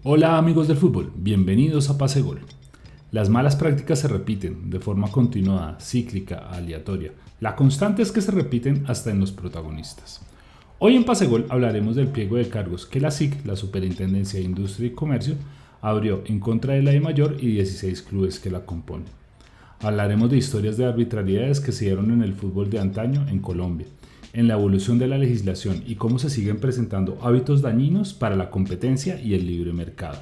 Hola amigos del fútbol, bienvenidos a Pase Gol. Las malas prácticas se repiten de forma continuada, cíclica, aleatoria. La constante es que se repiten hasta en los protagonistas. Hoy en Pase Gol hablaremos del pliego de cargos que la SIC, la Superintendencia de Industria y Comercio, abrió en contra de la DIMAYOR y 16 clubes que la componen. Hablaremos de historias de arbitrariedades que se dieron en el fútbol de antaño en Colombia, en la evolución de la legislación y cómo se siguen presentando hábitos dañinos para la competencia y el libre mercado.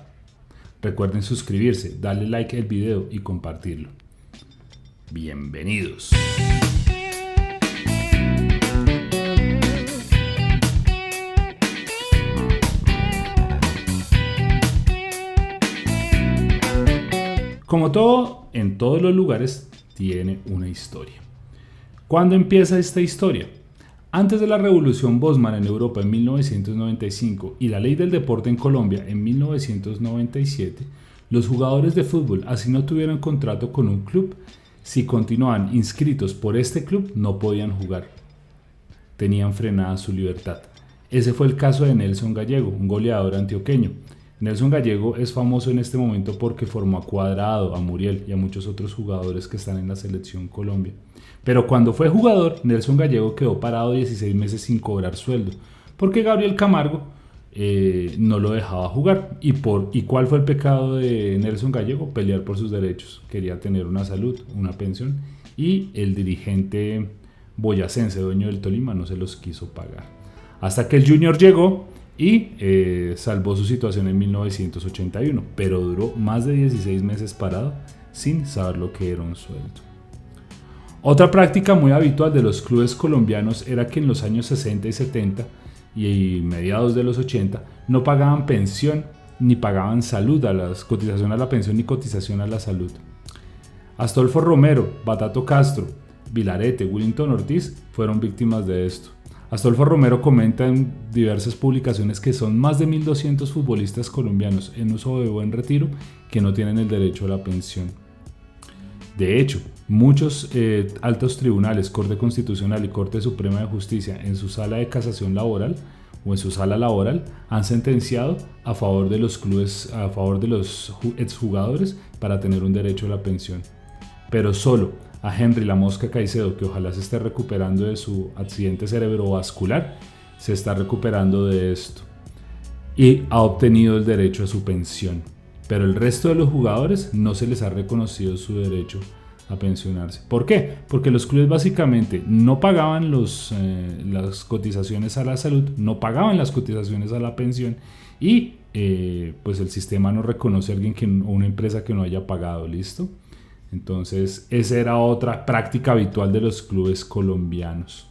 Recuerden suscribirse, darle like al video y compartirlo. Bienvenidos. Como todo, en todos los lugares tiene una historia. ¿Cuándo empieza esta historia? Antes de la Revolución Bosman en Europa en 1995 y la Ley del Deporte en Colombia en 1997, los jugadores de fútbol, así no tuvieran contrato con un club, si continuaban inscritos por este club no podían jugar. Tenían frenada su libertad. Ese fue el caso de Nelson Gallego, un goleador antioqueño. Nelson Gallego es famoso en este momento porque formó a Cuadrado, a Muriel y a muchos otros jugadores que están en la selección Colombia. Pero cuando fue jugador, Nelson Gallego quedó parado 16 meses sin cobrar sueldo, porque Gabriel Camargo no lo dejaba jugar. ¿Y cuál fue el pecado de Nelson Gallego? Pelear por sus derechos. Quería tener una salud, una pensión, y el dirigente boyacense, dueño del Tolima, no se los quiso pagar. Hasta que el Junior llegó y salvó su situación en 1981, pero duró más de 16 meses parado sin saber lo que era un sueldo. Otra práctica muy habitual de los clubes colombianos era que en los años 60 y 70 y mediados de los 80 no pagaban pensión ni pagaban salud, cotización a la pensión ni cotización a la salud. Astolfo Romero, Batato Castro, Vilarete, Willington Ortiz fueron víctimas de esto. Astolfo Romero comenta en diversas publicaciones que son más de 1.200 futbolistas colombianos en uso de buen retiro que no tienen el derecho a la pensión. De hecho, muchos altos tribunales, Corte Constitucional y Corte Suprema de Justicia en su sala de casación laboral o en su sala laboral han sentenciado a favor de los clubes, a favor de los exjugadores para tener un derecho a la pensión. Pero solo a Henry La Mosca Caicedo, que ojalá se esté recuperando de su accidente cerebrovascular, se está recuperando de esto y ha obtenido el derecho a su pensión. Pero el resto de los jugadores no se les ha reconocido su derecho a pensionarse. ¿Por qué? Porque los clubes básicamente no pagaban las cotizaciones a la salud, no pagaban las cotizaciones a la pensión y pues el sistema no reconoce a alguien o una empresa que no haya pagado, ¿listo? Entonces esa era otra práctica habitual de los clubes colombianos.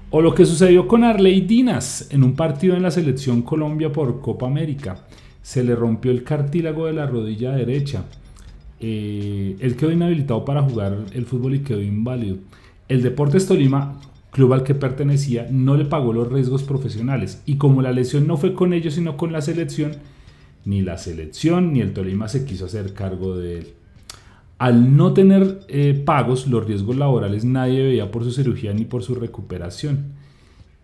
O lo que sucedió con Arley Dinas en un partido en la selección Colombia por Copa América. Se le rompió el cartílago de la rodilla derecha. Él quedó inhabilitado para jugar el fútbol y quedó inválido. El Deportes Tolima, club al que pertenecía, no le pagó los riesgos profesionales. Y como la lesión no fue con ellos sino con la selección ni el Tolima se quiso hacer cargo de él. Al no tener pagos, los riesgos laborales nadie veía por su cirugía ni por su recuperación.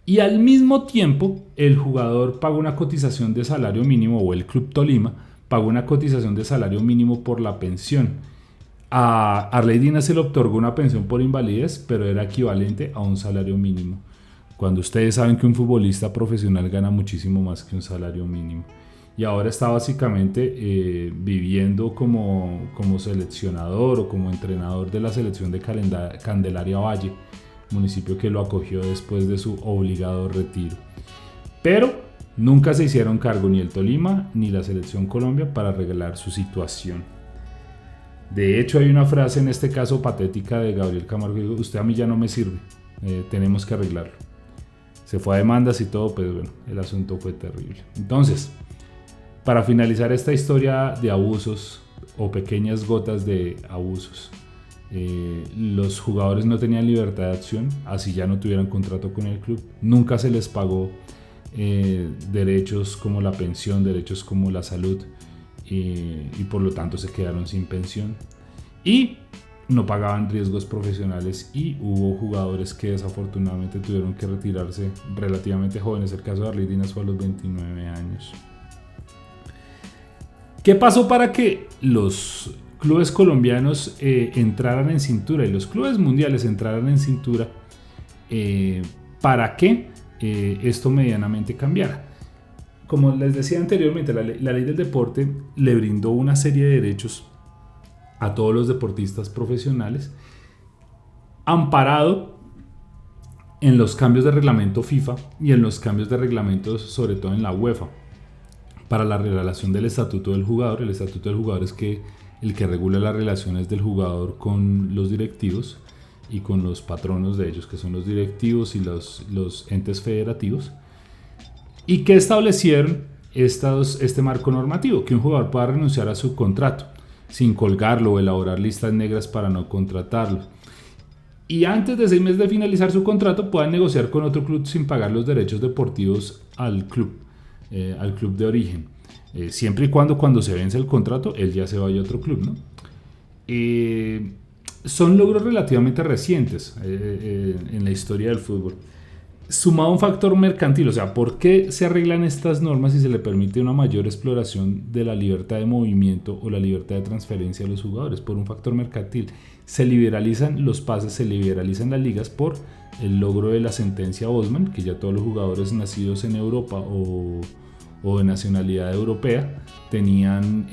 Y al mismo tiempo, el jugador pagó una cotización de salario mínimo, o el Club Tolima pagó una cotización de salario mínimo por la pensión. A Arley Dinas se le otorgó una pensión por invalidez, pero era equivalente a un salario mínimo. Cuando ustedes saben que un futbolista profesional gana muchísimo más que un salario mínimo. Y ahora está básicamente viviendo como seleccionador o como entrenador de la selección de Candelaria Valle, municipio que lo acogió después de su obligado retiro. Pero nunca se hicieron cargo ni el Tolima ni la selección Colombia para arreglar su situación. De hecho, hay una frase en este caso patética de Gabriel Camargo que dice: usted a mí ya no me sirve, tenemos que arreglarlo. Se fue a demandas y todo, pero bueno, el asunto fue terrible. Entonces, para finalizar esta historia de abusos o pequeñas gotas de abusos, los jugadores no tenían libertad de acción, así ya no tuvieran contrato con el club, nunca se les pagó derechos como la pensión, derechos como la salud, y por lo tanto se quedaron sin pensión y no pagaban riesgos profesionales, y hubo jugadores que desafortunadamente tuvieron que retirarse relativamente jóvenes. El caso de Arley Dinas fue a los 29 años. ¿Qué pasó para que los clubes colombianos entraran en cintura y los clubes mundiales entraran en cintura para que esto medianamente cambiara? Como les decía anteriormente, la ley del deporte le brindó una serie de derechos a todos los deportistas profesionales, amparado en los cambios de reglamento FIFA y en los cambios de reglamentos, sobre todo en la UEFA, para la relación del estatuto del jugador. El estatuto del jugador es el que regula las relaciones del jugador con los directivos y con los patronos de ellos, que son los directivos y los entes federativos, y que establecieron este marco normativo, que un jugador pueda renunciar a su contrato sin colgarlo o elaborar listas negras para no contratarlo, y antes de 6 meses de finalizar su contrato puedan negociar con otro club sin pagar los derechos deportivos al club de origen, siempre y cuando se vence el contrato él ya se vaya a otro club, ¿no? Son logros relativamente recientes en la historia del fútbol, sumado a un factor mercantil. O sea, ¿por qué se arreglan estas normas si se le permite una mayor exploración de la libertad de movimiento o la libertad de transferencia a los jugadores? Por un factor mercantil. Se liberalizan los pases, se liberalizan las ligas por el logro de la sentencia Bosman, que ya todos los jugadores nacidos en Europa o de nacionalidad europea tenían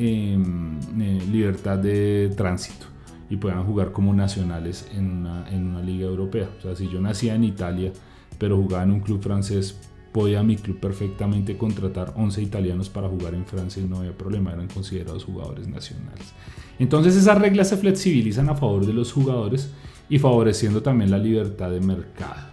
libertad de tránsito y podían jugar como nacionales en una liga europea. O sea, si yo nacía en Italia pero jugaba en un club francés, podía mi club perfectamente contratar 11 italianos para jugar en Francia y no había problema, eran considerados jugadores nacionales. Entonces esas reglas se flexibilizan a favor de los jugadores y favoreciendo también la libertad de mercado.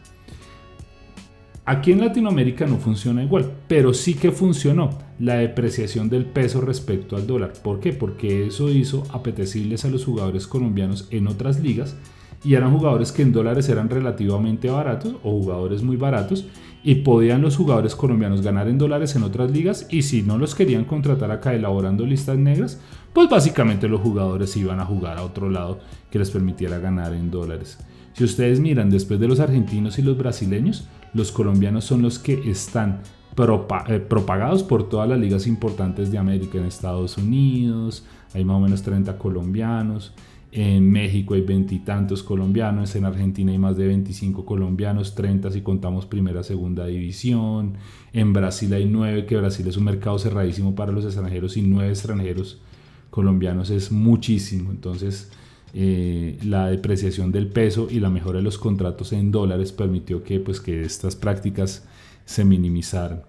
Aquí en Latinoamérica no funciona igual, pero sí que funcionó la depreciación del peso respecto al dólar. ¿Por qué? Porque eso hizo apetecibles a los jugadores colombianos en otras ligas, y eran jugadores que en dólares eran relativamente baratos o jugadores muy baratos, y podían los jugadores colombianos ganar en dólares en otras ligas, y si no los querían contratar acá elaborando listas negras, pues básicamente los jugadores iban a jugar a otro lado que les permitiera ganar en dólares. Si ustedes miran, después de los argentinos y los brasileños, los colombianos son los que están propagados por todas las ligas importantes de América. En Estados Unidos hay más o menos 30 colombianos, en México hay 20 y tantos colombianos, en Argentina hay más de 25 colombianos, 30 si contamos primera, segunda división, en Brasil hay 9, que Brasil es un mercado cerradísimo para los extranjeros, y 9 extranjeros colombianos es muchísimo. Entonces la depreciación del peso y la mejora de los contratos en dólares permitió que estas prácticas se minimizaran.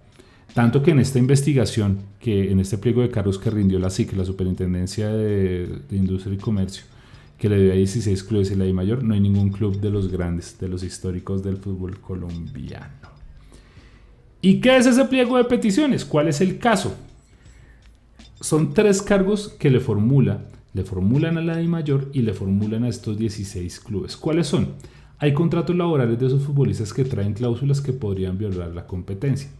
Tanto que en esta investigación, que en este pliego de cargos que rindió la SIC, la Superintendencia de Industria y Comercio, que le dio a 16 clubes y la DIMAYOR, no hay ningún club de los grandes, de los históricos del fútbol colombiano. ¿Y qué es ese pliego de peticiones? ¿Cuál es el caso? Son 3 cargos que le formulan a la DIMAYOR y le formulan a estos 16 clubes. ¿Cuáles son? Hay contratos laborales de esos futbolistas que traen cláusulas que podrían violar la competencia.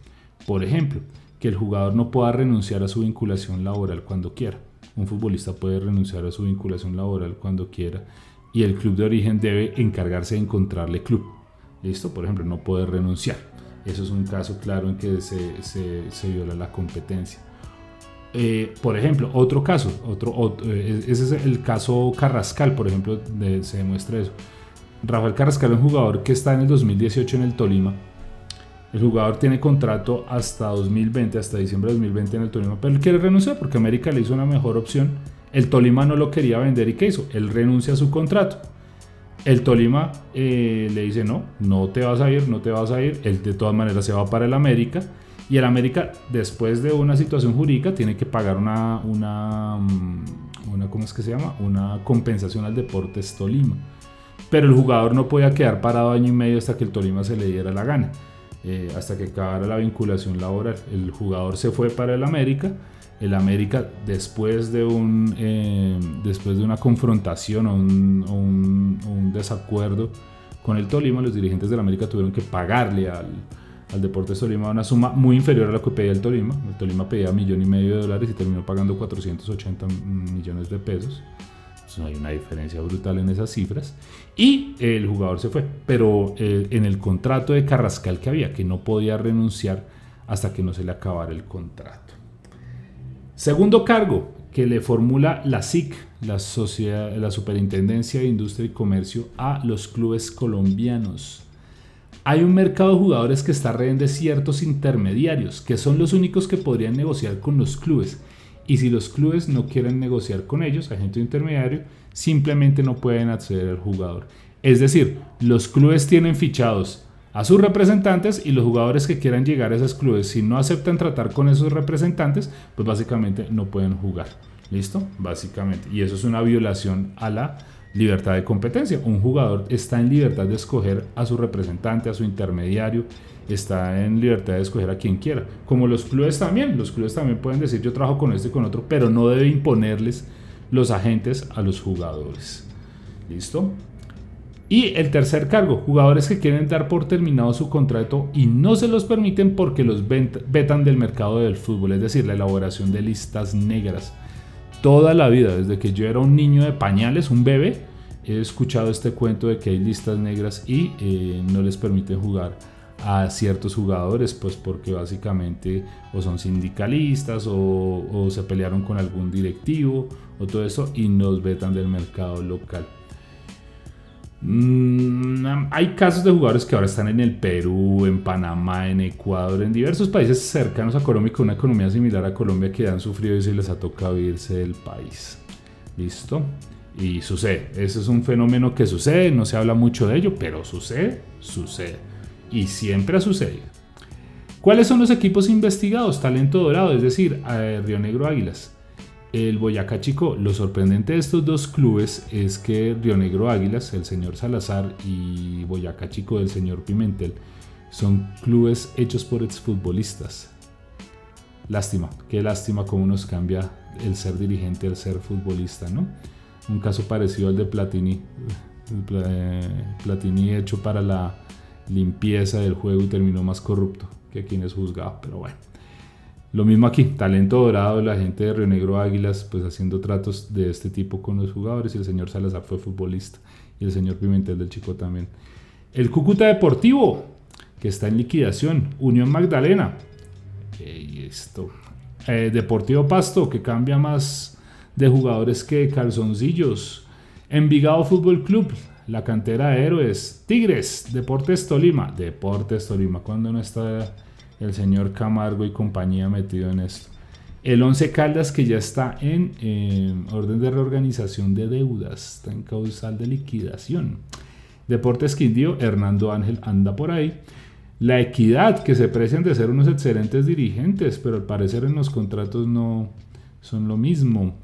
Por ejemplo, que el jugador no pueda renunciar a su vinculación laboral cuando quiera. Un futbolista puede renunciar a su vinculación laboral cuando quiera, y el club de origen debe encargarse de encontrarle club. ¿Listo? Por ejemplo, no puede renunciar. Eso es un caso claro en que se viola la competencia. Por ejemplo, otro caso, ese es el caso Carrascal, por ejemplo, se demuestra eso. Rafael Carrascal es un jugador que está en el 2018 en el Tolima. El jugador tiene contrato hasta 2020, hasta diciembre de 2020 en el Tolima, pero él quiere renunciar porque América le hizo una mejor opción. El Tolima no lo quería vender, ¿y qué hizo? Él renuncia a su contrato. El Tolima le dice no te vas a ir, él de todas maneras se va para el América, y el América, después de una situación jurídica, tiene que pagar una ¿cómo es que se llama? Una compensación al Deportes Tolima. Pero el jugador no podía quedar parado año y medio hasta que el Tolima se le diera la gana. Hasta que acabara la vinculación laboral. El jugador se fue para el América. El América, después de una confrontación o un desacuerdo con el Tolima, los dirigentes del América tuvieron que pagarle al Deportes Tolima una suma muy inferior a la que pedía el Tolima. El Tolima pedía $1,5 millones y terminó pagando 480 millones de pesos. Hay una diferencia brutal en esas cifras, y el jugador se fue, pero en el contrato de Carrascal que no podía renunciar hasta que no se le acabara el contrato. Segundo cargo, que le formula la SIC, la Superintendencia de Industria y Comercio, a los clubes colombianos. Hay un mercado de jugadores que está rehén de ciertos intermediarios, que son los únicos que podrían negociar con los clubes. Y si los clubes no quieren negociar con ellos, agente intermediario, simplemente no pueden acceder al jugador. Es decir, los clubes tienen fichados a sus representantes y los jugadores que quieran llegar a esos clubes, si no aceptan tratar con esos representantes, pues básicamente no pueden jugar. ¿Listo? Básicamente. Y eso es una violación a la libertad de competencia. Un jugador está en libertad de escoger a su representante, a su intermediario, está en libertad de escoger a quien quiera. Como los clubes también pueden decir yo trabajo con este y con otro, pero no debe imponerles los agentes a los jugadores. ¿Listo? Y el tercer cargo, jugadores que quieren dar por terminado su contrato y no se los permiten porque los vetan del mercado del fútbol, es decir, la elaboración de listas negras. Toda la vida, desde que yo era un niño de pañales, un bebé, he escuchado este cuento de que hay listas negras y no les permiten jugar a ciertos jugadores, pues porque básicamente o son sindicalistas o se pelearon con algún directivo o todo eso y nos vetan del mercado local. Hay casos de jugadores que ahora están en el Perú, en Panamá, en Ecuador, en diversos países cercanos a Colombia con una economía similar a Colombia que han sufrido y se les ha tocado irse del país. ¿Listo? Y sucede, ese es un fenómeno que sucede, no se habla mucho de ello, pero sucede y siempre ha sucedido. ¿Cuáles son los equipos investigados? Talento Dorado, es decir, Río Negro Águilas, el Boyacá Chicó. Lo sorprendente de estos dos clubes es que Río Negro Águilas, el señor Salazar, y Boyacá Chicó del señor Pimentel, son clubes hechos por exfutbolistas. Lástima, qué lástima cómo nos cambia el ser dirigente al ser futbolista, ¿no? Un caso parecido al de Platini. Platini hecho para la limpieza del juego y terminó más corrupto que quien es juzgado, pero bueno. Lo mismo aquí, Talento Dorado, la gente de Río Negro Águilas, pues haciendo tratos de este tipo con los jugadores, y el señor Salazar fue futbolista, y el señor Pimentel del Chico también. El Cúcuta Deportivo, que está en liquidación. Unión Magdalena, Deportivo Pasto, que cambia más de jugadores que calzoncillos. Envigado Fútbol Club, la cantera de héroes. Tigres, Deportes Tolima, cuando no está el señor Camargo y compañía metido en esto. El Once Caldas, que ya está en orden de reorganización de deudas, está en causal de liquidación. Deportes Quindío, Hernando Ángel anda por ahí. La Equidad, que se precian de ser unos excelentes dirigentes, pero al parecer en los contratos no son lo mismo.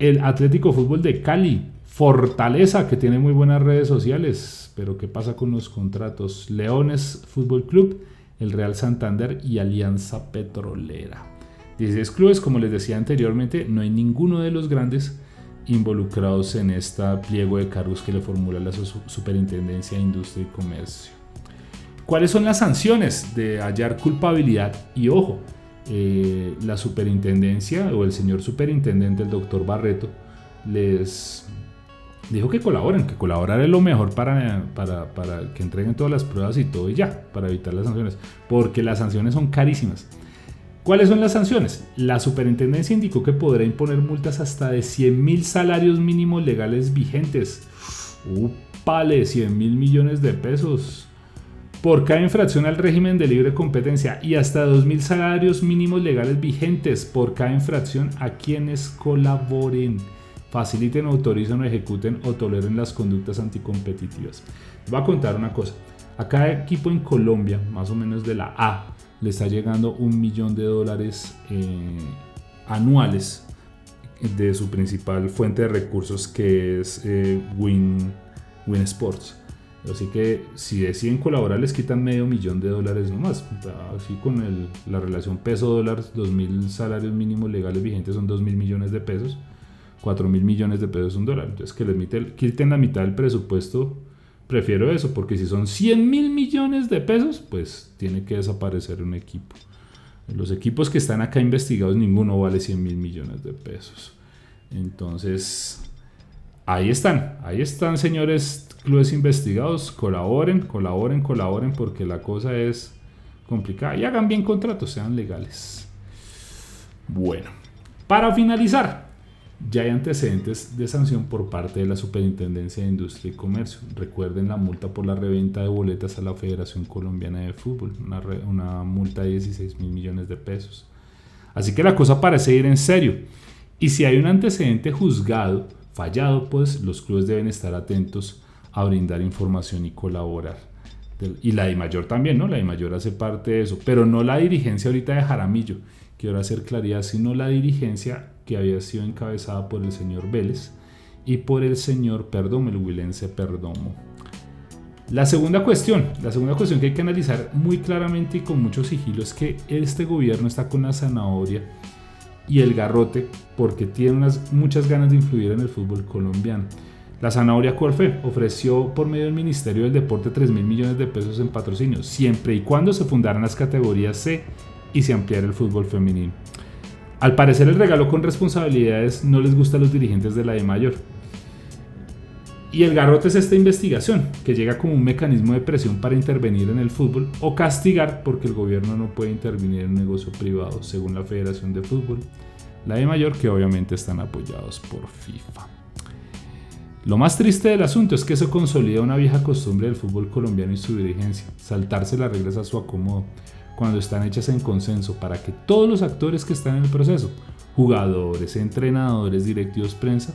El Atlético Fútbol de Cali. Fortaleza, que tiene muy buenas redes sociales, pero ¿qué pasa con los contratos? Leones Fútbol Club, el Real Santander y Alianza Petrolera. 16 clubes, como les decía anteriormente, no hay ninguno de los grandes involucrados en este pliego de cargos que le formula la Superintendencia de Industria y Comercio. ¿Cuáles son las sanciones de hallar culpabilidad? Y ojo, la superintendencia o el señor superintendente, el doctor Barreto, les dijo que colaboren, que colaborar es lo mejor para que entreguen todas las pruebas y todo y ya, para evitar las sanciones, porque las sanciones son carísimas. ¿Cuáles son las sanciones? La superintendencia indicó que podrá imponer multas hasta de 100.000 salarios mínimos legales vigentes. ¡Upale! 100.000 millones de pesos. Por cada infracción al régimen de libre competencia y hasta 2.000 salarios mínimos legales vigentes por cada infracción a quienes colaboren, faciliten, autoricen o ejecuten o toleren las conductas anticompetitivas. Les voy a contar una cosa. A cada equipo en Colombia, más o menos de la A, le está llegando $1 millón anuales de su principal fuente de recursos, que es Win Sports. Así que si deciden colaborar les quitan $500,000 nomás. Así con la relación peso-dólar, 2.000 salarios mínimos legales vigentes son 2.000 millones de pesos. 4.000 millones de pesos un dólar. Entonces que les quiten la mitad del presupuesto, prefiero eso, porque si son 100.000 millones de pesos, pues tiene que desaparecer un equipo. Los equipos que están acá investigados, ninguno vale 100.000 millones de pesos. Entonces, ahí están, señores clubes investigados. Colaboren, porque la cosa es complicada. Y hagan bien contratos, sean legales. Bueno, para finalizar, Ya hay antecedentes de sanción por parte de la Superintendencia de Industria y Comercio. Recuerden la multa por la reventa de boletas a la Federación Colombiana de Fútbol, una multa de 16.000 millones de pesos. Así que la cosa parece ir en serio. Y si hay un antecedente juzgado, fallado, pues los clubes deben estar atentos a brindar información y colaborar. Y la DIMAYOR también, ¿no? La DIMAYOR hace parte de eso, pero no la dirigencia ahorita de Jaramillo. Quiero hacer claridad, sino la dirigencia que había sido encabezada por el señor Vélez y por el señor Perdomo, el huilense Perdomo. La segunda cuestión que hay que analizar muy claramente y con mucho sigilo es que este gobierno está con la zanahoria y el garrote porque tiene muchas ganas de influir en el fútbol colombiano. La zanahoria Corfe ofreció por medio del Ministerio del Deporte 3.000 millones de pesos en patrocinio, siempre y cuando se fundaran las categorías C y se ampliara el fútbol femenino. Al parecer el regalo con responsabilidades no les gusta a los dirigentes de la DIMAYOR. Y el garrote es esta investigación, que llega como un mecanismo de presión para intervenir en el fútbol o castigar porque el gobierno no puede intervenir en un negocio privado, según la Federación de Fútbol, la DIMAYOR, que obviamente están apoyados por FIFA. Lo más triste del asunto es que se consolida una vieja costumbre del fútbol colombiano y su dirigencia, saltarse las reglas a su acomodo, cuando están hechas en consenso para que todos los actores que están en el proceso, jugadores, entrenadores, directivos, prensa,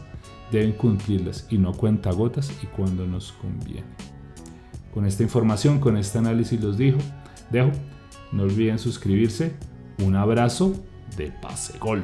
deben cumplirlas y no cuentagotas y cuando nos conviene. Con esta información, con este análisis los dejo. No olviden suscribirse. Un abrazo de Pase Gol.